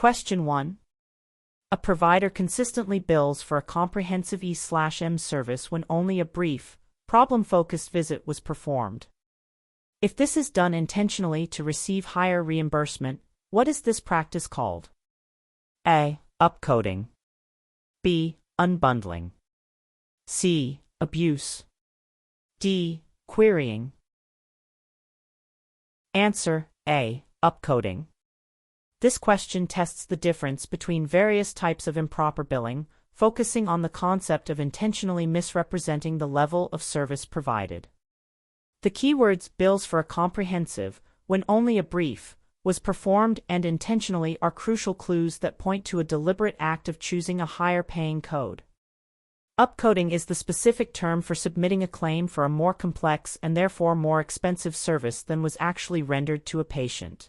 Question 1. A provider consistently bills for a comprehensive E/M service when only a brief, problem-focused visit was performed. If this is done intentionally to receive higher reimbursement, what is this practice called? A. Upcoding. B. Unbundling. C. Abuse. D. Querying. Answer: A. Upcoding. This question tests the difference between various types of improper billing, focusing on the concept of intentionally misrepresenting the level of service provided. The keywords bills for a comprehensive, when only a brief, was performed and intentionally are crucial clues that point to a deliberate act of choosing a higher paying code. Upcoding is the specific term for submitting a claim for a more complex and therefore more expensive service than was actually rendered to a patient.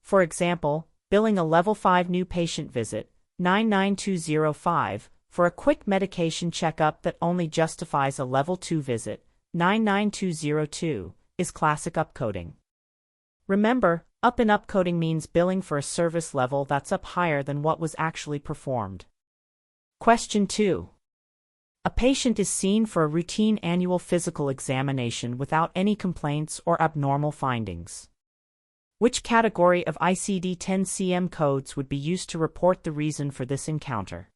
For example, billing a Level 5 new patient visit, 99205, for a quick medication checkup that only justifies a Level 2 visit, 99202, is classic upcoding. Remember, up in upcoding means billing for a service level that's up higher than what was actually performed. Question 2. A patient is seen for a routine annual physical examination without any complaints or abnormal findings. Which category of ICD-10-CM codes would be used to report the reason for this encounter?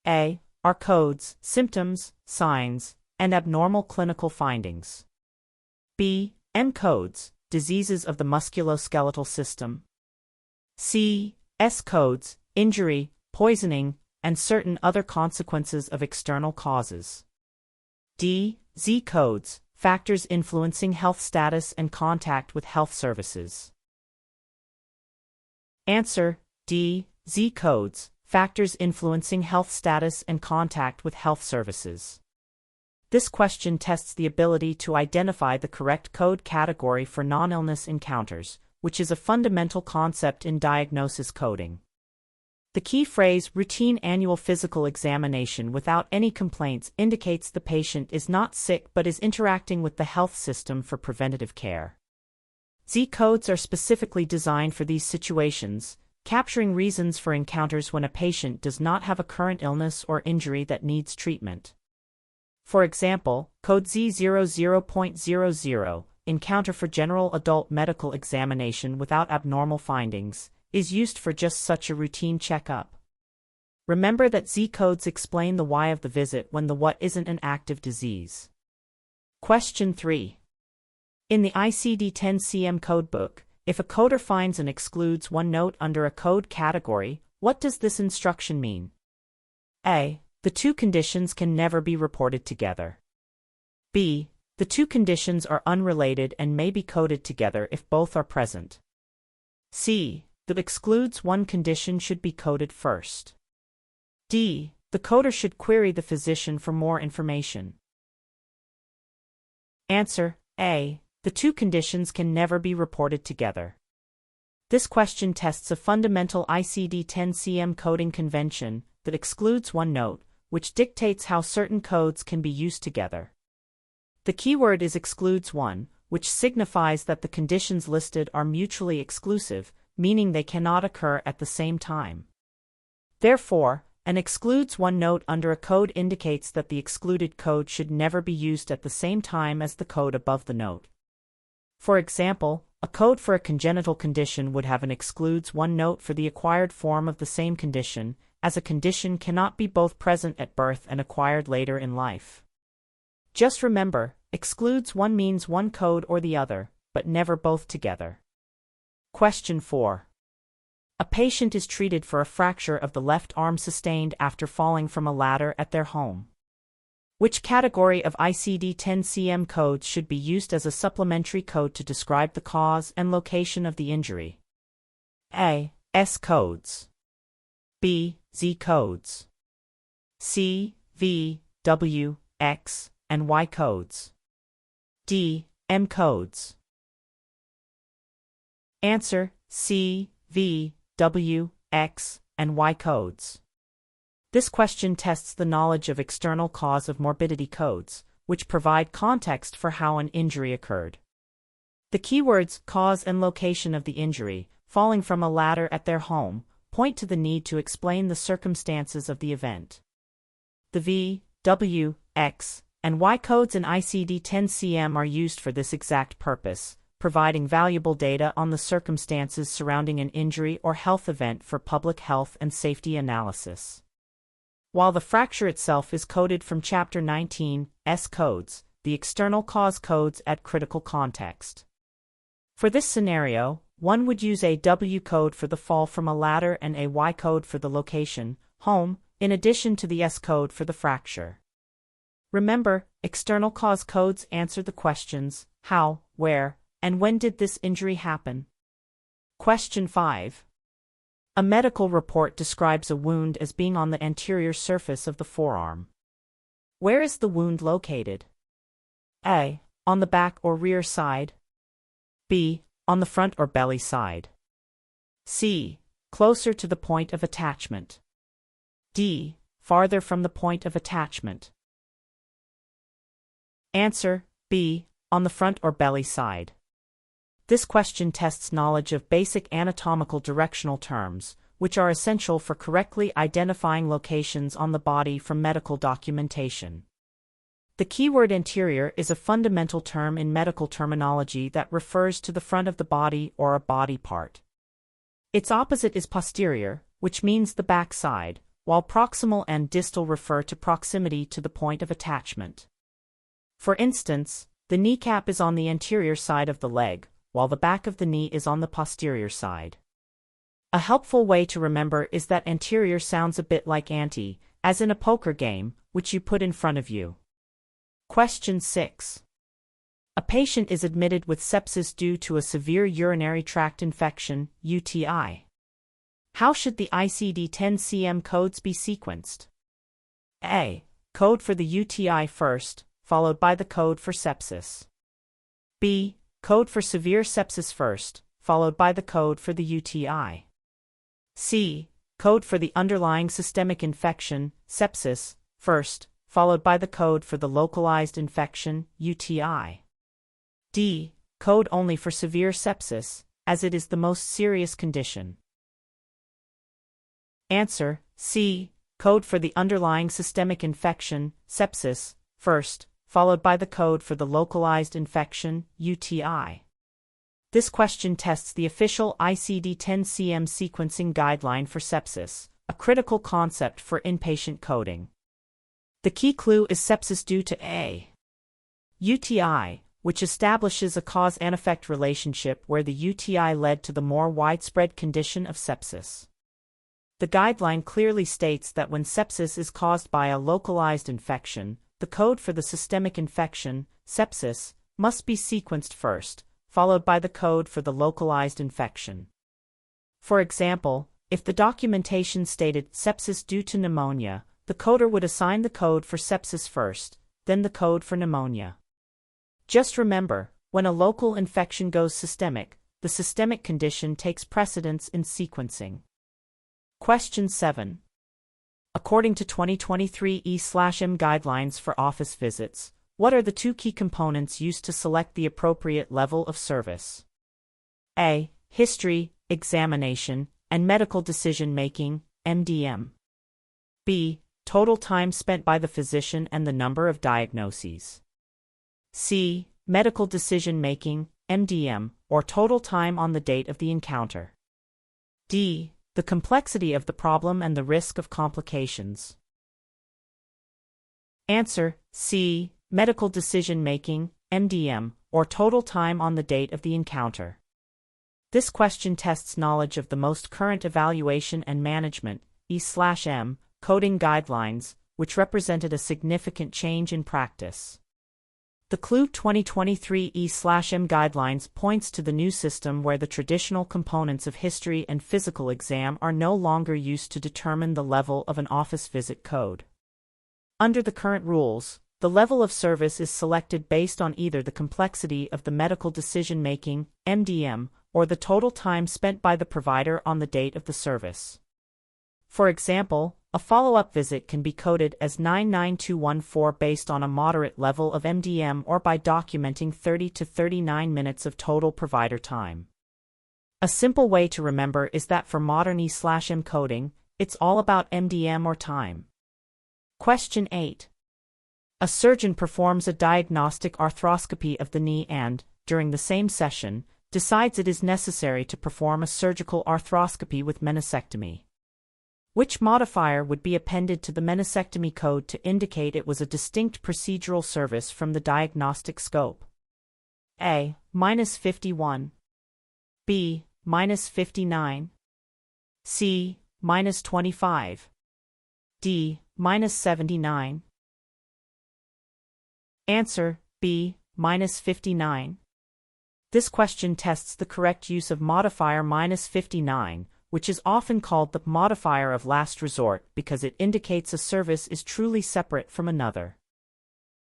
A. Are codes, symptoms, signs, and abnormal clinical findings. B. M codes, diseases of the musculoskeletal system. C. S codes, injury, poisoning, and certain other consequences of external causes. D. Z codes, factors influencing health status and contact with health services. Answer: D. Z codes, factors influencing health status and contact with health services. This question tests the ability to identify the correct code category for non-illness encounters, which is a fundamental concept in diagnosis coding. The key phrase routine annual physical examination without any complaints indicates the patient is not sick but is interacting with the health system for preventative care. Z codes are specifically designed for these situations, capturing reasons for encounters when a patient does not have a current illness or injury that needs treatment. For example, code Z00.00, encounter for general adult medical examination without abnormal findings, is used for just such a routine checkup. Remember that Z codes explain the why of the visit when the what isn't an active disease. Question 3. In the ICD-10-CM codebook, if a coder finds and excludes one note under a code category, what does this instruction mean? A. The two conditions can never be reported together. B. The two conditions are unrelated and may be coded together if both are present. C. That excludes one condition should be coded first. D. The coder should query the physician for more information. Answer: A. The two conditions can never be reported together. This question tests a fundamental ICD-10-CM coding convention that excludes one note, which dictates how certain codes can be used together. The keyword is excludes one, which signifies that the conditions listed are mutually exclusive, meaning they cannot occur at the same time. Therefore, an excludes one note under a code indicates that the excluded code should never be used at the same time as the code above the note. For example, a code for a congenital condition would have an excludes one note for the acquired form of the same condition, as a condition cannot be both present at birth and acquired later in life. Just remember, excludes one means one code or the other, but never both together. Question 4. A patient is treated for a fracture of the left arm sustained after falling from a ladder at their home. Which category of ICD-10-CM codes should be used as a supplementary code to describe the cause and location of the injury? A. S codes. B. Z codes. C. V, W, X, and Y codes. D. M codes. Answer: C, V, W, X, and Y codes. This question tests the knowledge of external cause of morbidity codes, which provide context for how an injury occurred. The keywords cause and location of the injury, falling from a ladder at their home, point to the need to explain the circumstances of the event. The V, W, X, and Y codes in ICD-10-CM are used for this exact purpose, providing valuable data on the circumstances surrounding an injury or health event for public health and safety analysis. While the fracture itself is coded from Chapter 19, S codes, the external cause codes add critical context. For this scenario, one would use a W code for the fall from a ladder and a Y code for the location, home, in addition to the S code for the fracture. Remember, external cause codes answer the questions, how, where, and when did this injury happen? Question 5. A medical report describes a wound as being on the anterior surface of the forearm. Where is the wound located? A. On the back or rear side. B. On the front or belly side. C. Closer to the point of attachment. D. Farther from the point of attachment. Answer: B. On the front or belly side. This question tests knowledge of basic anatomical directional terms, which are essential for correctly identifying locations on the body from medical documentation. The keyword anterior is a fundamental term in medical terminology that refers to the front of the body or a body part. Its opposite is posterior, which means the back side, while proximal and distal refer to proximity to the point of attachment. For instance, the kneecap is on the anterior side of the leg, while the back of the knee is on the posterior side. A helpful way to remember is that anterior sounds a bit like ante, as in a poker game, which you put in front of you. Question 6. A patient is admitted with sepsis due to a severe urinary tract infection, UTI. How should the ICD-10-CM codes be sequenced? A. Code for the UTI first, followed by the code for sepsis. B. Code for severe sepsis first, followed by the code for the UTI. C. Code for the underlying systemic infection, sepsis, first, followed by the code for the localized infection, UTI. D. Code only for severe sepsis, as it is the most serious condition. Answer: C. Code for the underlying systemic infection, sepsis, first, followed by the code for the localized infection, UTI. This question tests the official ICD-10-CM sequencing guideline for sepsis, a critical concept for inpatient coding. The key clue is sepsis due to A. UTI, which establishes a cause and effect relationship where the UTI led to the more widespread condition of sepsis. The guideline clearly states that when sepsis is caused by a localized infection, the code for the systemic infection, sepsis, must be sequenced first, followed by the code for the localized infection. For example, if the documentation stated sepsis due to pneumonia, the coder would assign the code for sepsis first, then the code for pneumonia. Just remember, when a local infection goes systemic, the systemic condition takes precedence in sequencing. Question 7. According to 2023 E/M guidelines for office visits, what are the two key components used to select the appropriate level of service? A. History, examination, and medical decision-making, MDM. B. Total time spent by the physician and the number of diagnoses. C. Medical decision-making, MDM, or total time on the date of the encounter. D. The complexity of the problem and the risk of complications. Answer: C. Medical decision-making, MDM, or total time on the date of the encounter. This question tests knowledge of the most current evaluation and management, E/M, coding guidelines, which represented a significant change in practice. The CLU 2023 E/M guidelines points to the new system where the traditional components of history and physical exam are no longer used to determine the level of an office visit code. Under the current rules, the level of service is selected based on either the complexity of the medical decision-making, MDM, or the total time spent by the provider on the date of the service. For example, a follow-up visit can be coded as 99214 based on a moderate level of MDM or by documenting 30 to 39 minutes of total provider time. A simple way to remember is that for modern E/M coding, it's all about MDM or time. Question 8. A surgeon performs a diagnostic arthroscopy of the knee and, during the same session, decides it is necessary to perform a surgical arthroscopy with meniscectomy. Which modifier would be appended to the meniscectomy code to indicate it was a distinct procedural service from the diagnostic scope? A. -51. B. -59. C. -25. D. -79. Answer: B. -59. This question tests the correct use of modifier -59, which is often called the modifier of last resort because it indicates a service is truly separate from another.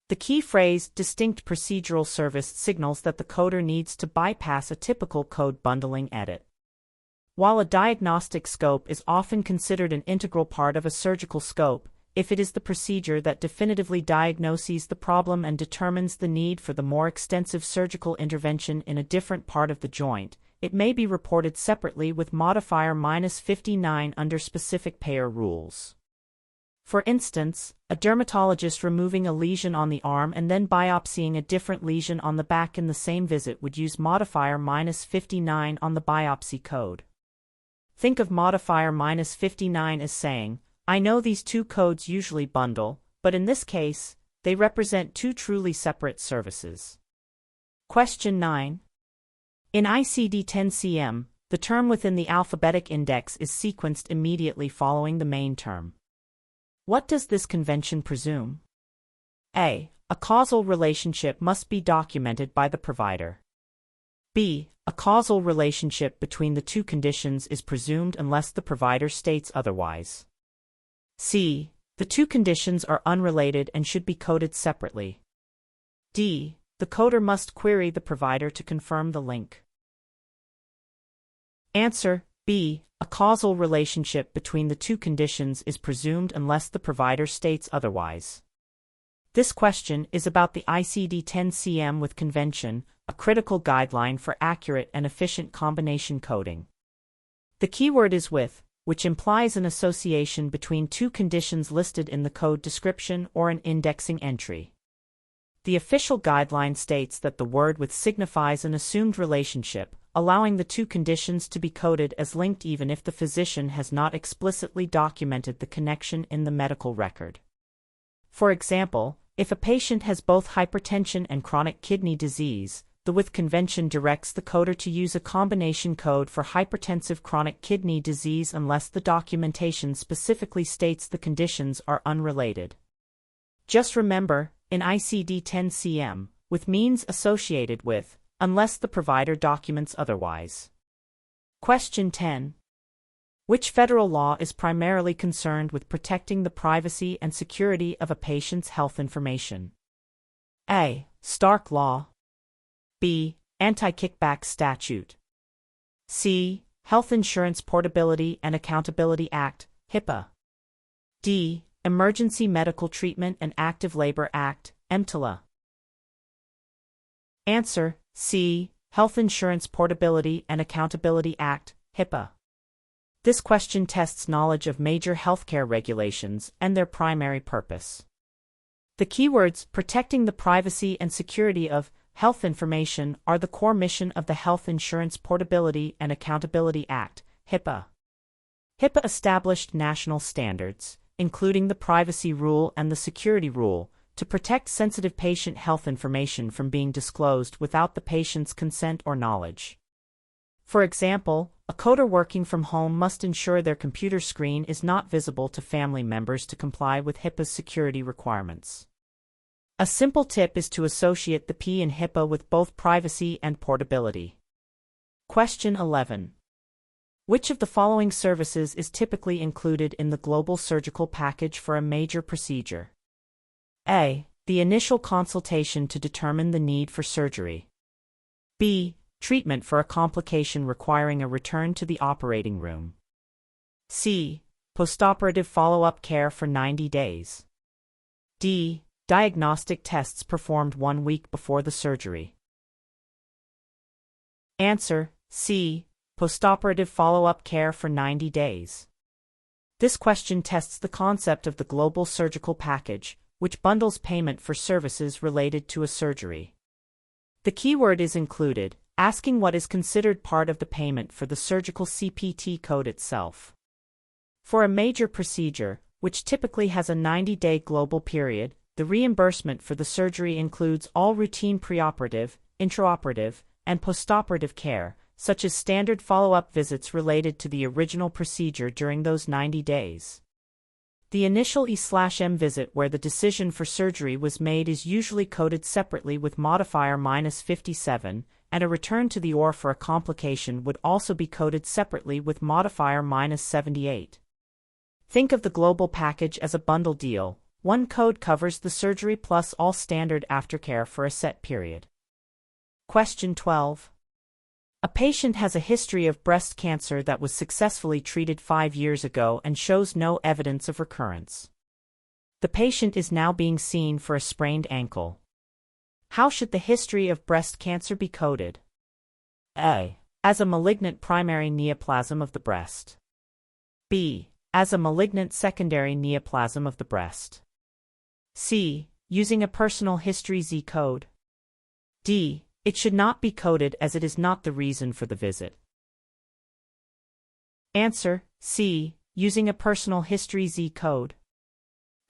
The key phrase, distinct procedural service, signals that the coder needs to bypass a typical code bundling edit. While a diagnostic scope is often considered an integral part of a surgical scope, if it is the procedure that definitively diagnoses the problem and determines the need for the more extensive surgical intervention in a different part of the joint, it may be reported separately with modifier -59 under specific payer rules. For instance, a dermatologist removing a lesion on the arm and then biopsying a different lesion on the back in the same visit would use modifier -59 on the biopsy code. Think of modifier -59 as saying, I know these two codes usually bundle, but in this case, they represent two truly separate services. Question 9. In ICD-10-CM, the term within the alphabetic index is sequenced immediately following the main term. What does this convention presume? A. A causal relationship must be documented by the provider. B. A causal relationship between the two conditions is presumed unless the provider states otherwise. C. The two conditions are unrelated and should be coded separately. D. The coder must query the provider to confirm the link. Answer: B. A causal relationship between the two conditions is presumed unless the provider states otherwise. This question is about the ICD-10-CM with convention, a critical guideline for accurate and efficient combination coding. The keyword is with, which implies an association between two conditions listed in the code description or an indexing entry. The official guideline states that the word with signifies an assumed relationship, allowing the two conditions to be coded as linked even if the physician has not explicitly documented the connection in the medical record. For example, if a patient has both hypertension and chronic kidney disease, the with convention directs the coder to use a combination code for hypertensive chronic kidney disease unless the documentation specifically states the conditions are unrelated. Just remember, in ICD-10-CM, with means associated with, unless the provider documents otherwise. Question 10. Which federal law is primarily concerned with protecting the privacy and security of a patient's health information? A. Stark Law. B. Anti-Kickback Statute. C. Health Insurance Portability and Accountability Act, HIPAA. D. Emergency Medical Treatment and Active Labor Act, EMTLA. Answer: C. Health Insurance Portability and Accountability Act, HIPAA. This question tests knowledge of major healthcare regulations and their primary purpose. The keywords protecting the privacy and security of health information are the core mission of the Health Insurance Portability and Accountability Act, HIPAA. HIPAA established national standards, including the privacy rule and the security rule, to protect sensitive patient health information from being disclosed without the patient's consent or knowledge. For example, a coder working from home must ensure their computer screen is not visible to family members to comply with HIPAA's security requirements. A simple tip is to associate the P in HIPAA with both privacy and portability. Question 11. Which of the following services is typically included in the global surgical package for a major procedure? A. The initial consultation to determine the need for surgery. B. Treatment for a complication requiring a return to the operating room. C. Postoperative follow-up care for 90 days. D. Diagnostic tests performed 1 week before the surgery. Answer: C. postoperative follow-up care for 90 days. This question tests the concept of the global surgical package, which bundles payment for services related to a surgery. The keyword is included, asking what is considered part of the payment for the surgical CPT code itself. For a major procedure, which typically has a 90-day global period, the reimbursement for the surgery includes all routine preoperative, intraoperative, and postoperative care, such as standard follow-up visits related to the original procedure during those 90 days. The initial E/M visit where the decision for surgery was made is usually coded separately with modifier -57, and a return to the OR for a complication would also be coded separately with modifier -78. Think of the global package as a bundle deal. One code covers the surgery plus all standard aftercare for a set period. Question 12. A patient has a history of breast cancer that was successfully treated 5 years ago and shows no evidence of recurrence. The patient is now being seen for a sprained ankle. How should the history of breast cancer be coded? A. As a malignant primary neoplasm of the breast. B. As a malignant secondary neoplasm of the breast. C. Using a personal history Z code. D. It should not be coded as it is not the reason for the visit. Answer: C. Using a personal history Z code.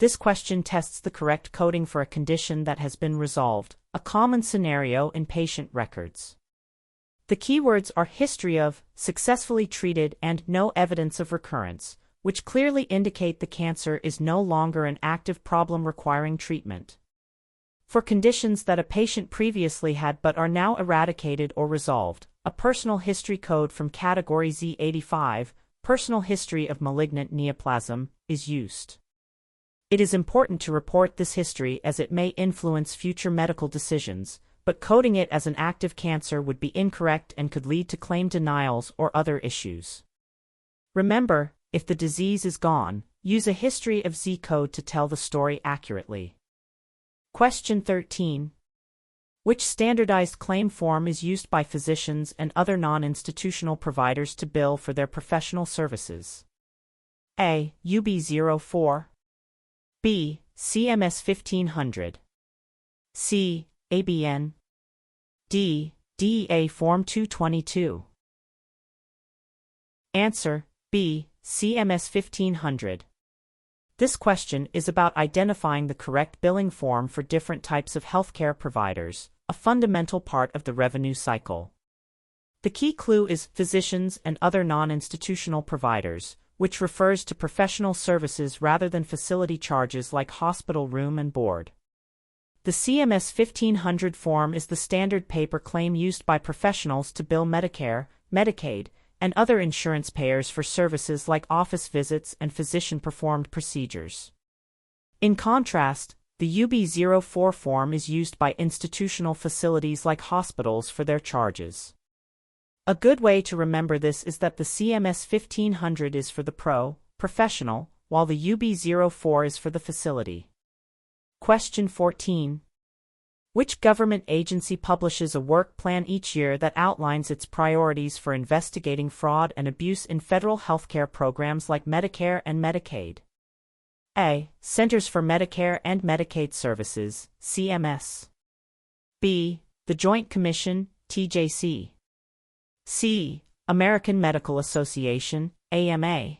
This question tests the correct coding for a condition that has been resolved, a common scenario in patient records. The keywords are history of, successfully treated, and no evidence of recurrence, which clearly indicate the cancer is no longer an active problem requiring treatment. For conditions that a patient previously had but are now eradicated or resolved, a personal history code from category Z85, personal history of malignant neoplasm, is used. It is important to report this history as it may influence future medical decisions, but coding it as an active cancer would be incorrect and could lead to claim denials or other issues. Remember, if the disease is gone, use a history of Z code to tell the story accurately. Question 13. Which standardized claim form is used by physicians and other non-institutional providers to bill for their professional services? A. UB04. B. CMS 1500. C. ABN. D. DEA Form 222. Answer: B. CMS 1500. This question is about identifying the correct billing form for different types of healthcare providers, a fundamental part of the revenue cycle. The key clue is physicians and other non-institutional providers, which refers to professional services rather than facility charges like hospital room and board. The CMS 1500 form is the standard paper claim used by professionals to bill Medicare, Medicaid, and other insurance payers for services like office visits and physician-performed procedures. In contrast, the UB04 form is used by institutional facilities like hospitals for their charges. A good way to remember this is that the CMS 1500 is for the professional, while the UB04 is for the facility. Question 14. Which government agency publishes a work plan each year that outlines its priorities for investigating fraud and abuse in federal healthcare programs like Medicare and Medicaid? A. Centers for Medicare and Medicaid Services, CMS. B. The Joint Commission, TJC. C. American Medical Association, AMA.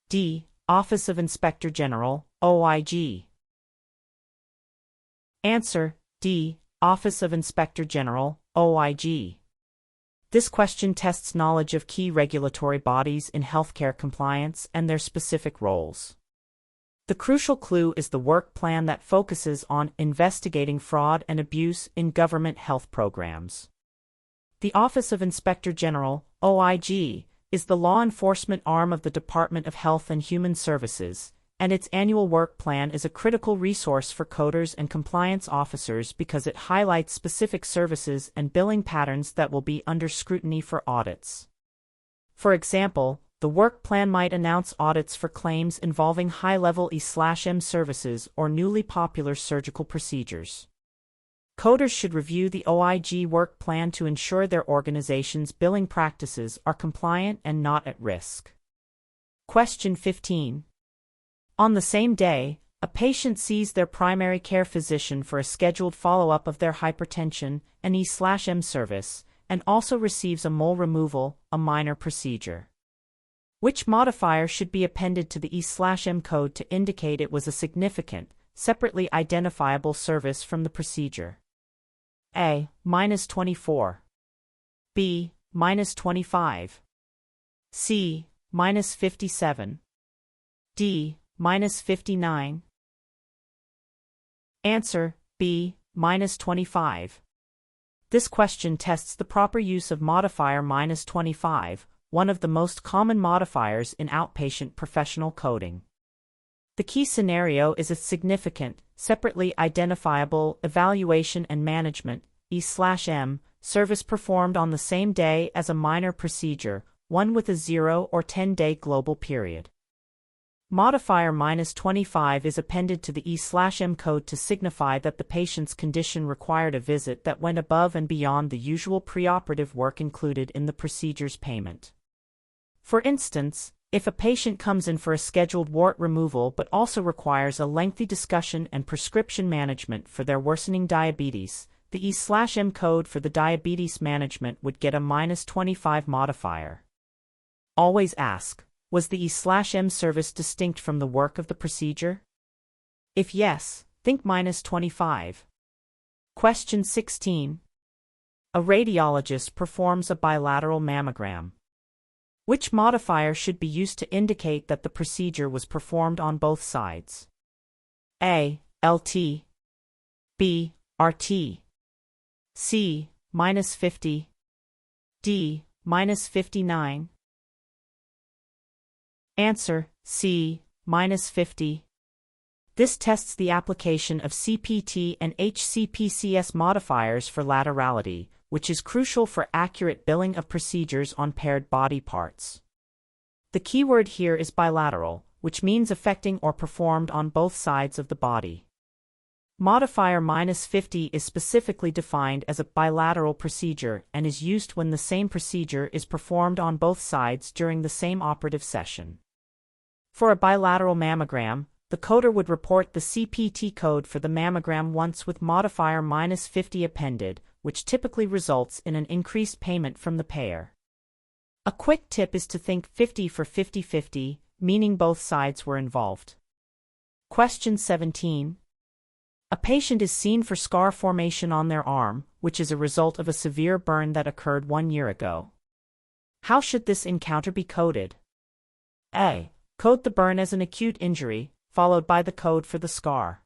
D. Office of Inspector General, OIG. Answer: D. Office of Inspector General, OIG. This question tests knowledge of key regulatory bodies in healthcare compliance and their specific roles. The crucial clue is the work plan that focuses on investigating fraud and abuse in government health programs. The Office of Inspector General, OIG, is the law enforcement arm of the Department of Health and Human Services, and its annual work plan is a critical resource for coders and compliance officers because it highlights specific services and billing patterns that will be under scrutiny for audits. For example, the work plan might announce audits for claims involving high-level E/M services or newly popular surgical procedures. Coders should review the OIG work plan to ensure their organization's billing practices are compliant and not at risk. Question 15. On the same day, a patient sees their primary care physician for a scheduled follow-up of their hypertension and E/M service, and also receives a mole removal, a minor procedure. Which modifier should be appended to the E/M code to indicate it was a significant, separately identifiable service from the procedure? A. -24. B. -25. C. -57. D. -59. Answer: B. -25. This question tests the proper use of modifier -25, one of the most common modifiers in outpatient professional coding. The key scenario is a significant, separately identifiable evaluation and management (E/M) service performed on the same day as a minor procedure, one with a 0 or 10-day global period. Modifier -25 is appended to the E/M code to signify that the patient's condition required a visit that went above and beyond the usual preoperative work included in the procedure's payment. For instance, if a patient comes in for a scheduled wart removal but also requires a lengthy discussion and prescription management for their worsening diabetes, the E/M code for the diabetes management would get a -25 modifier. Always ask, was the E/M service distinct from the work of the procedure? If yes, think -25. Question 16. A radiologist performs a bilateral mammogram. Which modifier should be used to indicate that the procedure was performed on both sides? A. LT. B. RT. C. -50. D. -59. Answer: C. -50. This tests the application of CPT and HCPCS modifiers for laterality, which is crucial for accurate billing of procedures on paired body parts. The keyword here is bilateral, which means affecting or performed on both sides of the body. Modifier -50 is specifically defined as a bilateral procedure and is used when the same procedure is performed on both sides during the same operative session. For a bilateral mammogram, the coder would report the CPT code for the mammogram once with modifier -50 appended, which typically results in an increased payment from the payer. A quick tip is to think 50 for 50-50, meaning both sides were involved. Question 17. A patient is seen for scar formation on their arm, which is a result of a severe burn that occurred 1 year ago. How should this encounter be coded? A. Code the burn as an acute injury, followed by the code for the scar.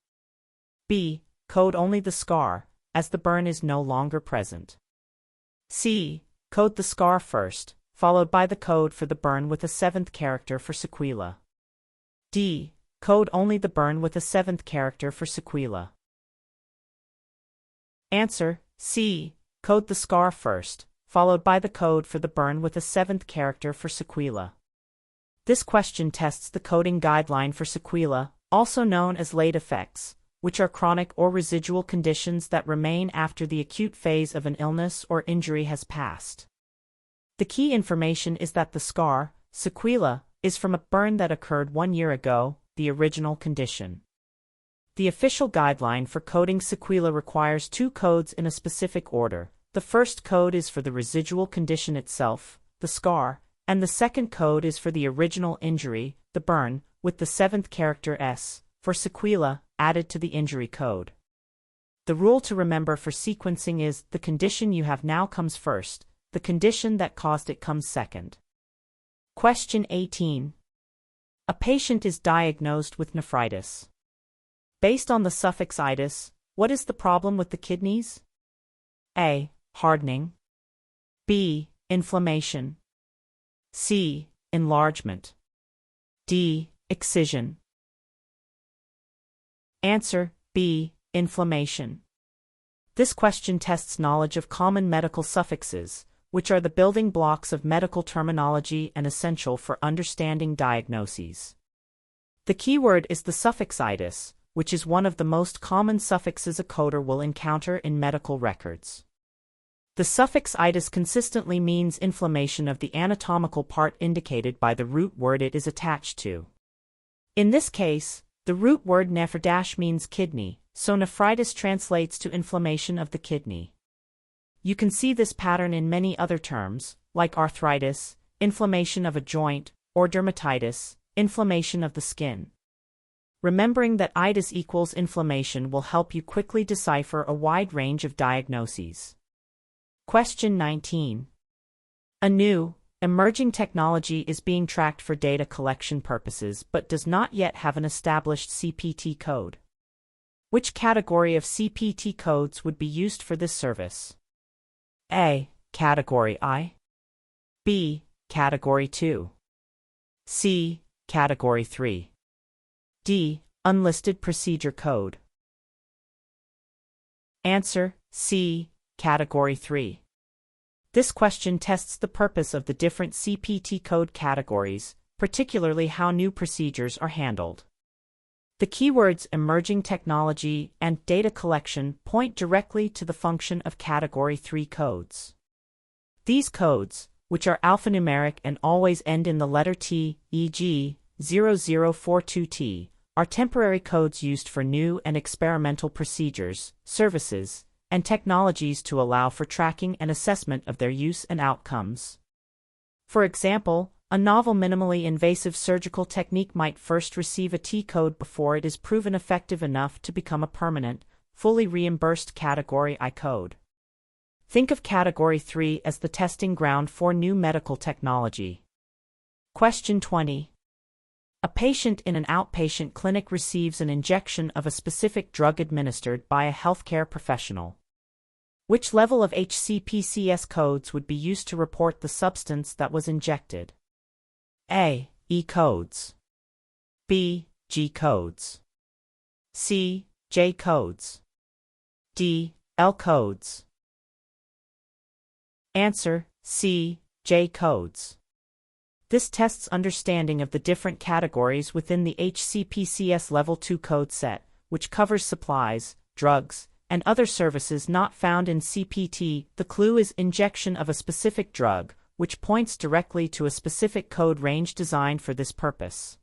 B. Code only the scar, as the burn is no longer present. C. Code the scar first, followed by the code for the burn with a 7th character for sequela. D. Code only the burn with a 7th character for sequela. Answer: C. Code the scar first, followed by the code for the burn with a 7th character for sequela. This question tests the coding guideline for sequela, also known as late effects, which are chronic or residual conditions that remain after the acute phase of an illness or injury has passed. The key information is that the scar, sequela, is from a burn that occurred 1 year ago, the original condition. The official guideline for coding sequela requires 2 codes in a specific order. The first code is for the residual condition itself, the scar, and the second code is for the original injury, the burn, with the 7th character S, for sequela, added to the injury code. The rule to remember for sequencing is, the condition you have now comes first, the condition that caused it comes second. Question 18. A patient is diagnosed with nephritis. Based on the suffix itis, what is the problem with the kidneys? A. Hardening. B. Inflammation. C. Enlargement. D. Excision. Answer: B. Inflammation. This question tests knowledge of common medical suffixes, which are the building blocks of medical terminology and essential for understanding diagnoses. The keyword is the suffix itis, which is one of the most common suffixes a coder will encounter in medical records. The suffix itis consistently means inflammation of the anatomical part indicated by the root word it is attached to. In this case, the root word nephridash means kidney, so nephritis translates to inflammation of the kidney. You can see this pattern in many other terms, like arthritis, inflammation of a joint, or dermatitis, inflammation of the skin. Remembering that itis equals inflammation will help you quickly decipher a wide range of diagnoses. Question 19. A new, emerging technology is being tracked for data collection purposes but does not yet have an established CPT code. Which category of CPT codes would be used for this service? A. Category I. B. Category 2. C. Category 3. D. Unlisted procedure code. Answer: C. Category 3. This question tests the purpose of the different CPT code categories, particularly how new procedures are handled. The keywords emerging technology and data collection point directly to the function of Category 3 codes. These codes, which are alphanumeric and always end in the letter T, e.g., 0042T, are temporary codes used for new and experimental procedures, services, and technologies to allow for tracking and assessment of their use and outcomes. For example, a novel minimally invasive surgical technique might first receive a T code before it is proven effective enough to become a permanent, fully reimbursed Category I code. Think of Category 3 as the testing ground for new medical technology. Question 20. A patient in an outpatient clinic receives an injection of a specific drug administered by a healthcare professional. Which level of HCPCS codes would be used to report the substance that was injected? A. E codes. B. G codes. C. J codes. D. L codes. Answer: C. J codes. This tests understanding of the different categories within the HCPCS Level 2 code set, which covers supplies, drugs, and other services not found in CPT. The clue is injection of a specific drug, which points directly to a specific code range designed for this purpose.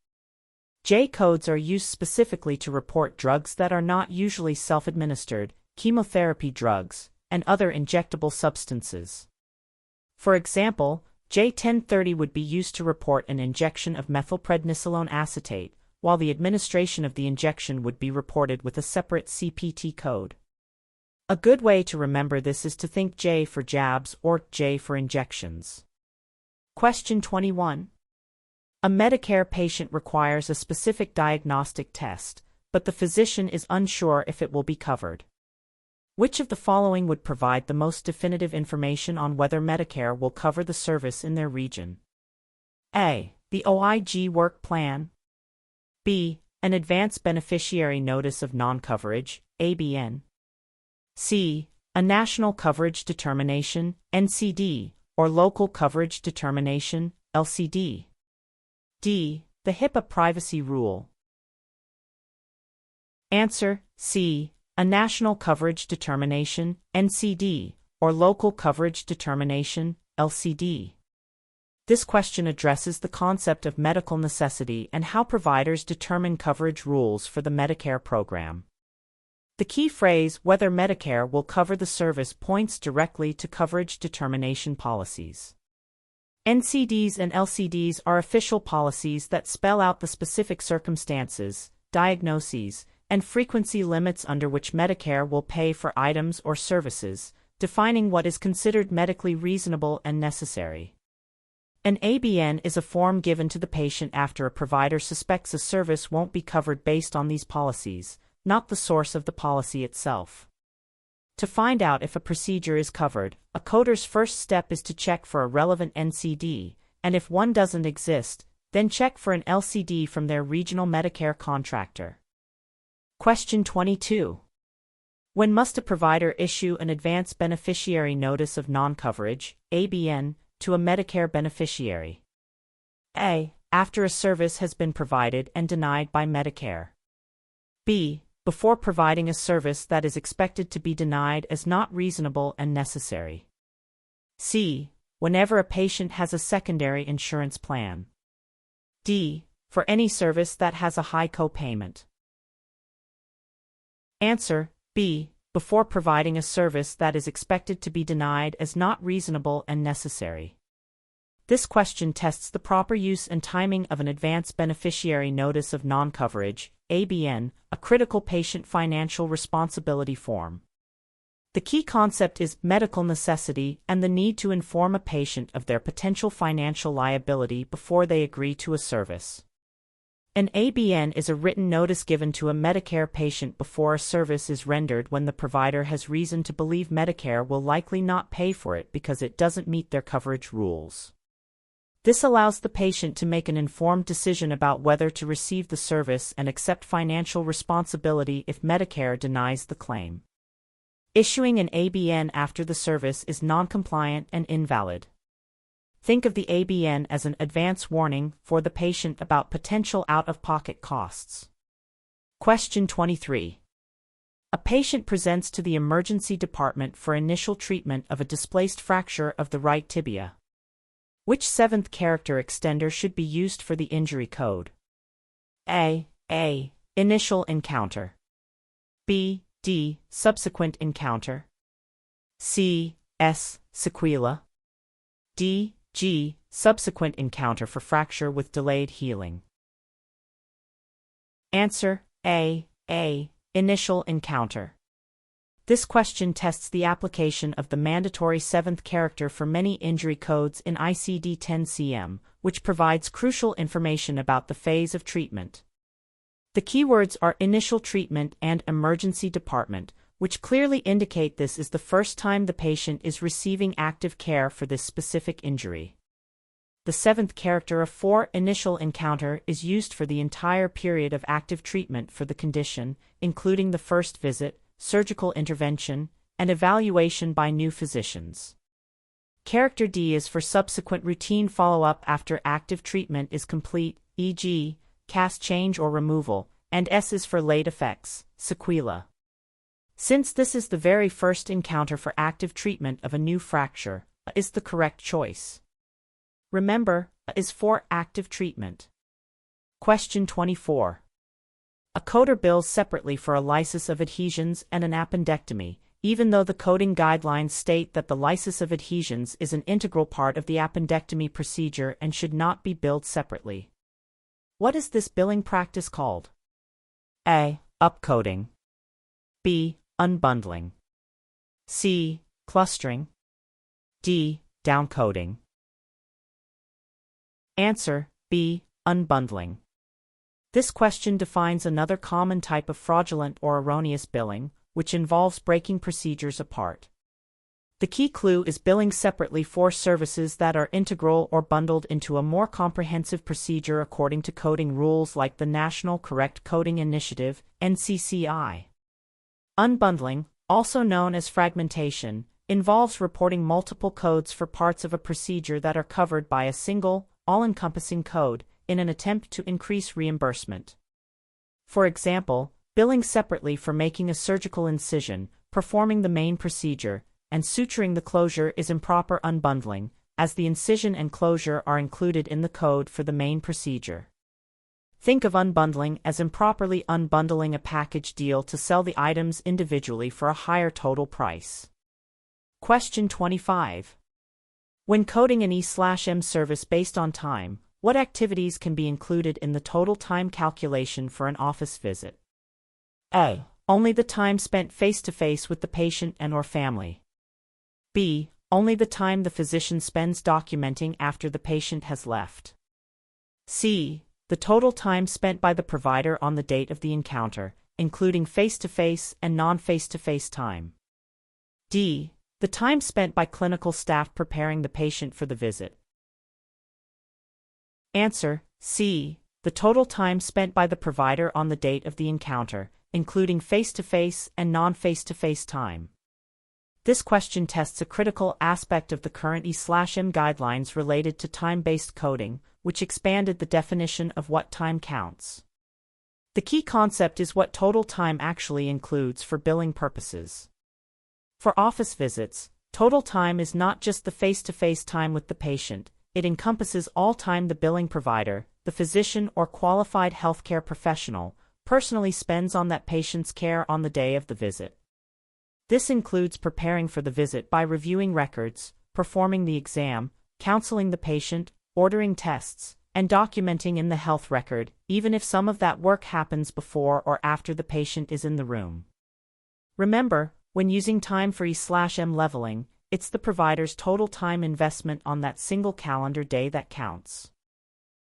J codes are used specifically to report drugs that are not usually self-administered, chemotherapy drugs, and other injectable substances. For example, J1030 would be used to report an injection of methylprednisolone acetate, while the administration of the injection would be reported with a separate CPT code. A good way to remember this is to think J for jabs or J for injections. Question 21. A Medicare patient requires a specific diagnostic test, but the physician is unsure if it will be covered. Which of the following would provide the most definitive information on whether Medicare will cover the service in their region? A. The OIG work plan. B. An advance beneficiary notice of non-coverage, ABN. C. A national coverage determination, NCD, or local coverage determination, LCD. D. The HIPAA privacy rule. Answer: C. A national coverage determination, NCD, or local coverage determination, LCD. This question addresses the concept of medical necessity and how providers determine coverage rules for the Medicare program. The key phrase, whether Medicare will cover the service, points directly to coverage determination policies. NCDs and LCDs are official policies that spell out the specific circumstances, diagnoses, and frequency limits under which Medicare will pay for items or services, defining what is considered medically reasonable and necessary. An ABN is a form given to the patient after a provider suspects a service won't be covered based on these policies, not the source of the policy itself. To find out if a procedure is covered, a coder's first step is to check for a relevant NCD, and if one doesn't exist, then check for an LCD from their regional Medicare contractor. Question 22. When must a provider issue an advance beneficiary notice of non-coverage, ABN, to a Medicare beneficiary? A. After a service has been provided and denied by Medicare. B. Before providing a service that is expected to be denied as not reasonable and necessary. C. Whenever a patient has a secondary insurance plan. D. For any service that has a high copayment. Answer: B. Before providing a service that is expected to be denied as not reasonable and necessary. This question tests the proper use and timing of an Advance Beneficiary Notice of Non-Coverage, ABN, a critical patient financial responsibility form. The key concept is medical necessity and the need to inform a patient of their potential financial liability before they agree to a service. An ABN is a written notice given to a Medicare patient before a service is rendered when the provider has reason to believe Medicare will likely not pay for it because it doesn't meet their coverage rules. This allows the patient to make an informed decision about whether to receive the service and accept financial responsibility if Medicare denies the claim. Issuing an ABN after the service is non-compliant and invalid. Think of the ABN as an advance warning for the patient about potential out-of-pocket costs. Question 23. A patient presents to the emergency department for initial treatment of a displaced fracture of the right tibia. Which seventh character extender should be used for the injury code? A. Initial encounter. B. D. Subsequent encounter. C. S. Sequela. D. G. Subsequent encounter for fracture with delayed healing. Answer: A. Initial encounter. This question tests the application of the mandatory seventh character for many injury codes in ICD-10-CM, which provides crucial information about the phase of treatment. The keywords are initial treatment and emergency department, which clearly indicate this is the first time the patient is receiving active care for this specific injury. The seventh character of for initial encounter is used for the entire period of active treatment for the condition, including the first visit, surgical intervention, and evaluation by new physicians. Character D is for subsequent routine follow-up after active treatment is complete, e.g., cast change or removal, and S is for late effects, sequela. Since this is the very first encounter for active treatment of a new fracture, A is the correct choice. Remember, A is for active treatment. Question 24. A coder bills separately for a lysis of adhesions and an appendectomy, even though the coding guidelines state that the lysis of adhesions is an integral part of the appendectomy procedure and should not be billed separately. What is this billing practice called? A. Upcoding. B. Unbundling. C. Clustering. D. Downcoding. Answer: B. Unbundling. This question defines another common type of fraudulent or erroneous billing, which involves breaking procedures apart. The key clue is billing separately for services that are integral or bundled into a more comprehensive procedure according to coding rules like the National Correct Coding Initiative, NCCI. Unbundling, also known as fragmentation, involves reporting multiple codes for parts of a procedure that are covered by a single, all-encompassing code, in an attempt to increase reimbursement. For example, billing separately for making a surgical incision, performing the main procedure, and suturing the closure is improper unbundling, as the incision and closure are included in the code for the main procedure. Think of unbundling as improperly unbundling a package deal to sell the items individually for a higher total price. Question 25. When coding an E/M service based on time, what activities can be included in the total time calculation for an office visit? A. Only the time spent face-to-face with the patient and/or family. B. Only the time the physician spends documenting after the patient has left. C. The total time spent by the provider on the date of the encounter, including face-to-face and non-face-to-face time. D. The time spent by clinical staff preparing the patient for the visit. Answer: C. The total time spent by the provider on the date of the encounter, including face-to-face and non-face-to-face time. This question tests a critical aspect of the current E/M guidelines related to time-based coding, which expanded the definition of what time counts. The key concept is what total time actually includes for billing purposes. For office visits, total time is not just the face-to-face time with the patient, it encompasses all time the billing provider, the physician or qualified healthcare professional, personally spends on that patient's care on the day of the visit. This includes preparing for the visit by reviewing records, performing the exam, counseling the patient, ordering tests, and documenting in the health record, even if some of that work happens before or after the patient is in the room. Remember, when using time for E/M leveling, it's the provider's total time investment on that single calendar day that counts.